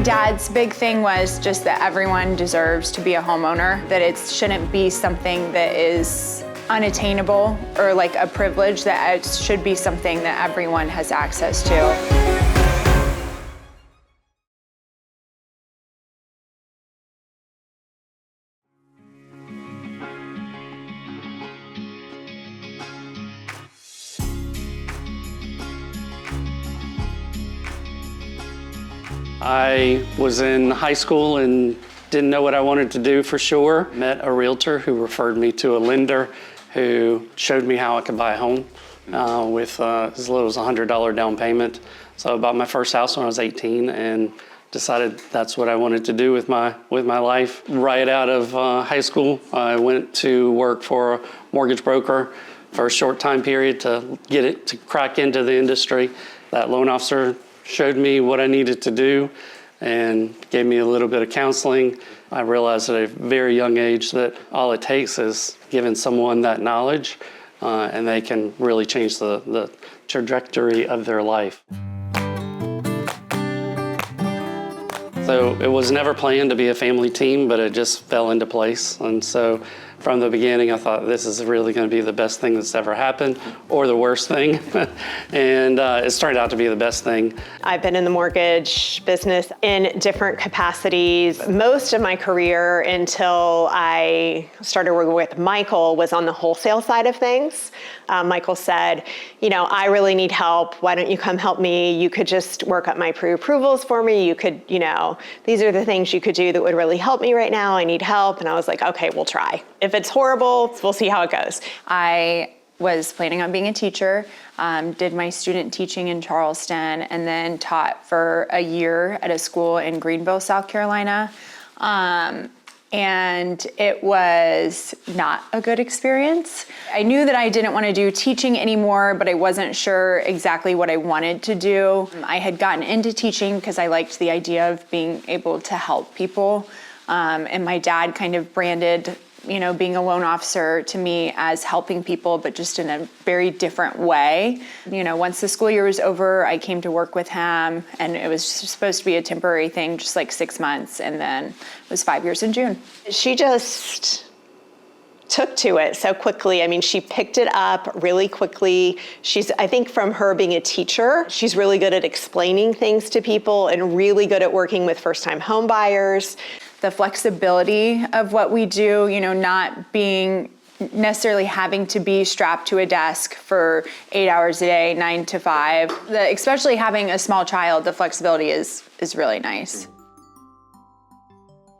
dad's big thing was just that everyone deserves to be a homeowner, that it shouldn't be something that is unattainable or like a privilege, that it should be something that everyone has access to. I was in high school and didn't know what I wanted to do for sure. Met a realtor who referred me to a lender who showed me how I could buy a home with as little as $100 down payment. So I bought my first house when I was 18 and decided that's what I wanted to do with my life. Right out of high school, I went to work for a mortgage broker for a short time period to crack into the industry. That loan officer showed me what I needed to do and gave me a little bit of counseling. I realized at a very young age that all it takes is giving someone that knowledge and they can really change the trajectory of their life. So it was never planned to be a family team, but it just fell into place. And so from the beginning, I thought this is really going to be the best thing that's ever happened, or the worst thing. And it's turned out to be the best thing. I've been in the mortgage business in different capacities. Most of my career until I started working with Michael was on the wholesale side of things. Michael said, I really need help. Why don't you come help me? You could just work up my pre-approvals for me. You could, these are the things you could do that would really help me right now. I need help. And I was like, okay, we'll try. If it's horrible, we'll see how it goes. I was planning on being a teacher, did my student teaching in Charleston, and then taught for a year at a school in Greenville, South Carolina. And it was not a good experience. I knew that I didn't want to do teaching anymore, but I wasn't sure exactly what I wanted to do. I had gotten into teaching because I liked the idea of being able to help people. And my dad kind of branded being a loan officer to me as helping people, but just in a very different way. Once the school year was over, I came to work with him, and it was supposed to be a temporary thing, just like 6 months, and then it was 5 years in June. She just took to it so quickly. I mean, she picked it up really quickly. I think from her being a teacher, she's really good at explaining things to people and really good at working with first-time home buyers. The flexibility of what we do, not being necessarily having to be strapped to a desk for 8 hours a day, 9 to 5. Especially having a small child, the flexibility is really nice.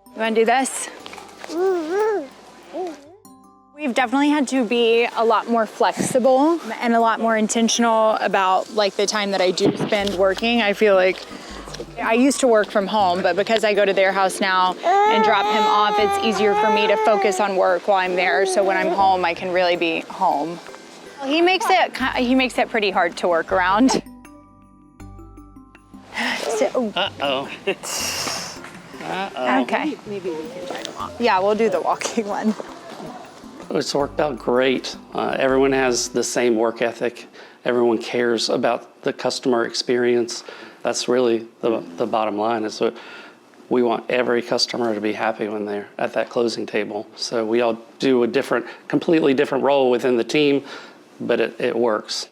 You want to do this? We've definitely had to be a lot more flexible and a lot more intentional about the time that I do spend working. I feel like I used to work from home, but because I go to their house now and drop him off, it's easier for me to focus on work while I'm there. So when I'm home, I can really be home. He makes it pretty hard to work around. Uh-oh. Uh-oh. Okay. Maybe we can try to walk. Yeah, we'll do the walking one. It's worked out great. Everyone has the same work ethic. Everyone cares about the customer experience. That's really the bottom line, is that we want every customer to be happy when they're at that closing table. So we all do a completely different role within the team, but it works.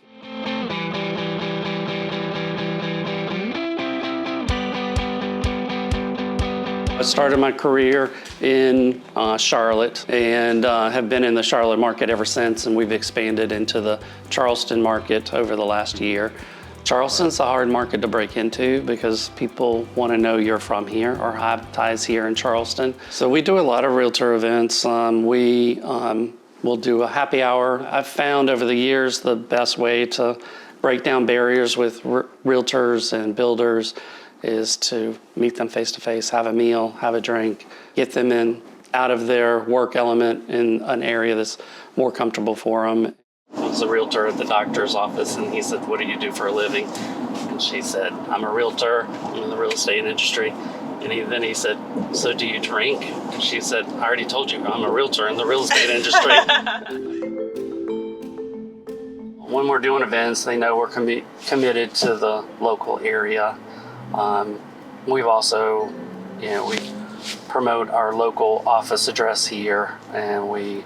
I started my career in Charlotte and have been in the Charlotte market ever since, and we've expanded into the Charleston market over the last year. Charleston's a hard market to break into because people want to know you're from here or have ties here in Charleston. So we do a lot of realtor events. We'll do a happy hour. I've found over the years the best way to break down barriers with realtors and builders is to meet them face to face, have a meal, have a drink, get them out of their work element in an area that's more comfortable for them. I was a realtor at the doctor's office, and he said, "What do you do for a living?" And she said, "I'm a realtor. I'm in the real estate industry." And then he said, "So do you drink?" And she said, "I already told you, I'm a realtor in the real estate industry." When we're doing events, they know we're committed to the local area. we've also, we promote our local office address here, and we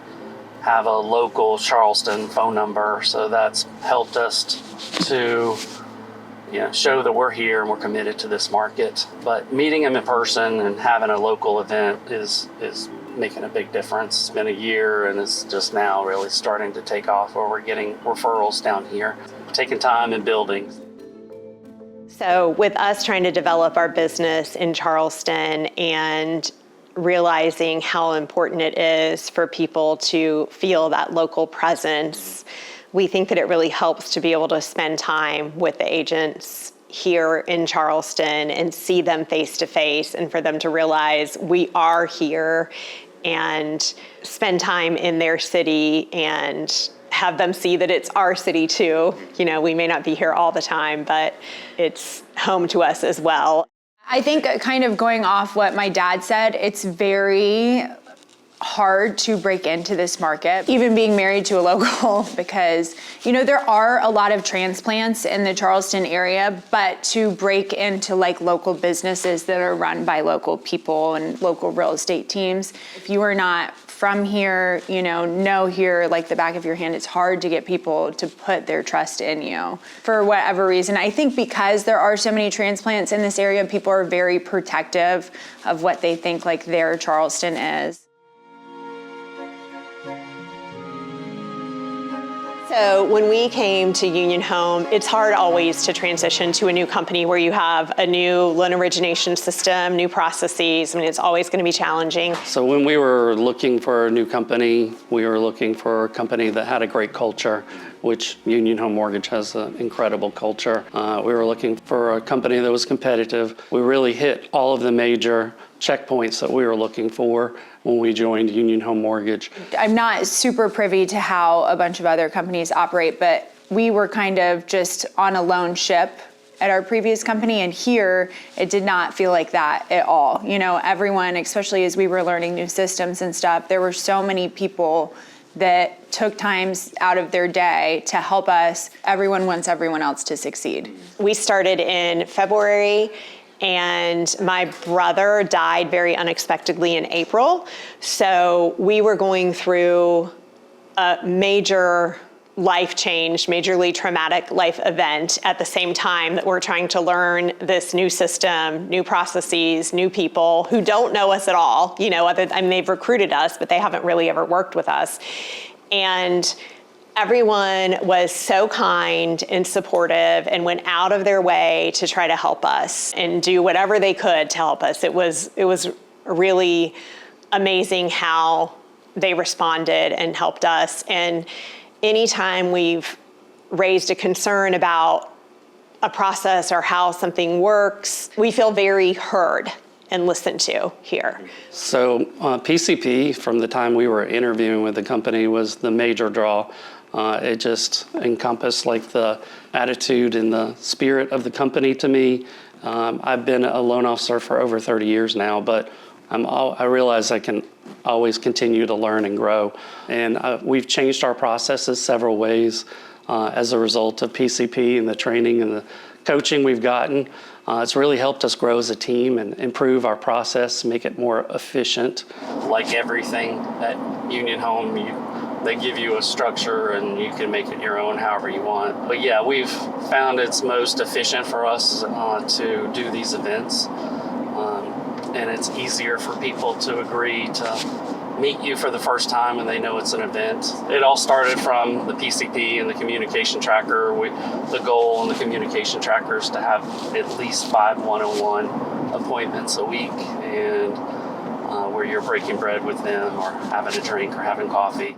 have a local Charleston phone number. So that's helped us to show that we're here and we're committed to this market. But meeting them in person and having a local event is making a big difference. It's been a year and it's just now really starting to take off, where we're getting referrals down here, taking time and building. So with us trying to develop our business in Charleston and realizing how important it is for people to feel that local presence, we think that it really helps to be able to spend time with the agents here in Charleston and see them face to face, and for them to realize we are here, and spend time in their city and have them see that it's our city too. We may not be here all the time, but it's home to us as well. I think kind of going off what my dad said, it's very hard to break into this market, even being married to a local, because, there are a lot of transplants in the Charleston area, but to break into like local businesses that are run by local people and local real estate teams, if you are not from here, know here like the back of your hand, it's hard to get people to put their trust in you for whatever reason. I think because there are so many transplants in this area, people are very protective of what they think like their Charleston is. So when we came to Union Home, it's hard always to transition to a new company where you have a new loan origination system, new processes. It's always going to be challenging. So when we were looking for a new company, we were looking for a company that had a great culture, which Union Home Mortgage has an incredible culture. We were looking for a company that was competitive. We really hit all of the major checkpoints that we were looking for when we joined Union Home Mortgage. I'm not super privy to how a bunch of other companies operate, but we were kind of just on a lone ship at our previous company, and here it did not feel like that at all. Everyone, especially as we were learning new systems and stuff, there were so many people that took times out of their day to help us. Everyone wants everyone else to succeed. We started in February, and my brother died very unexpectedly in April. So we were going through a major life change, majorly traumatic life event at the same time that we're trying to learn this new system, new processes, new people who don't know us at all. They've recruited us, but they haven't really ever worked with us. And everyone was so kind and supportive and went out of their way to try to help us and do whatever they could to help us. It was really amazing how they responded and helped us. And anytime we've raised a concern about a process or how something works, we feel very heard and listened to here. So PCP, from the time we were interviewing with the company, was the major draw. It just encompassed like the attitude and the spirit of the company to me. I've been a loan officer for over 30 years now, but I realize I can always continue to learn and grow. And we've changed our processes several ways as a result of PCP and the training and the coaching we've gotten. It's really helped us grow as a team and improve our process, make it more efficient. Like everything at Union Home, they give you a structure and you can make it your own however you want. But yeah, we've found it's most efficient for us to do these events. And it's easier for people to agree to meet you for the first time when they know it's an event. It all started from the PCP and the communication tracker. The goal on the communication tracker is to have at least 5 one-on-one appointments a week, and where you're breaking bread with them or having a drink or having coffee.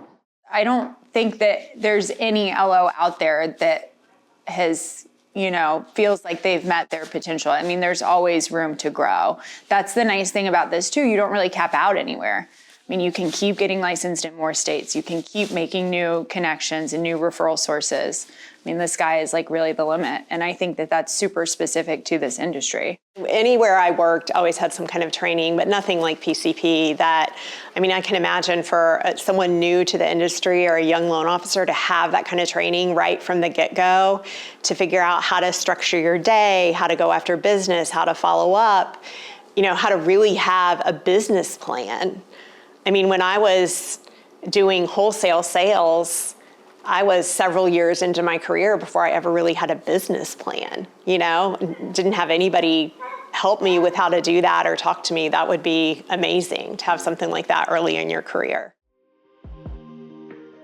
I don't think that there's any LO out there that has, feels like they've met their potential. There's always room to grow. That's the nice thing about this too. You don't really cap out anywhere. I mean, you can keep getting licensed in more states. You can keep making new connections and new referral sources. I mean, the sky is like really the limit. And I think that that's super specific to this industry. Anywhere I worked, always had some kind of training, but nothing like PCP that, I mean, I can imagine for someone new to the industry or a young loan officer to have that kind of training right from the get-go, to figure out how to structure your day, how to go after business, how to follow up, you know, how to really have a business plan. I mean, when I was doing wholesale sales, I was several years into my career before I ever really had a business plan, you know, didn't have anybody help me with how to do that or talk to me. That would be amazing to have something like that early in your career.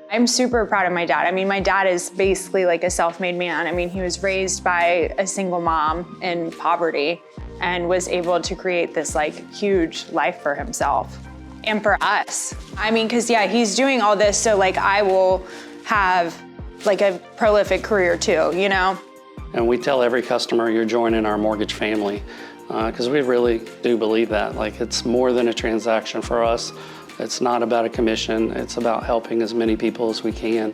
I'm super proud of my dad. I mean, my dad is basically like a self-made man. I mean, he was raised by a single mom in poverty and was able to create this like huge life for himself and for us. I mean, because yeah, he's doing all this so like I will have like a prolific career too, you know? And we tell every customer you're joining our mortgage family because we really do believe that. Like, it's more than a transaction for us. It's not about a commission. It's about helping as many people as we can.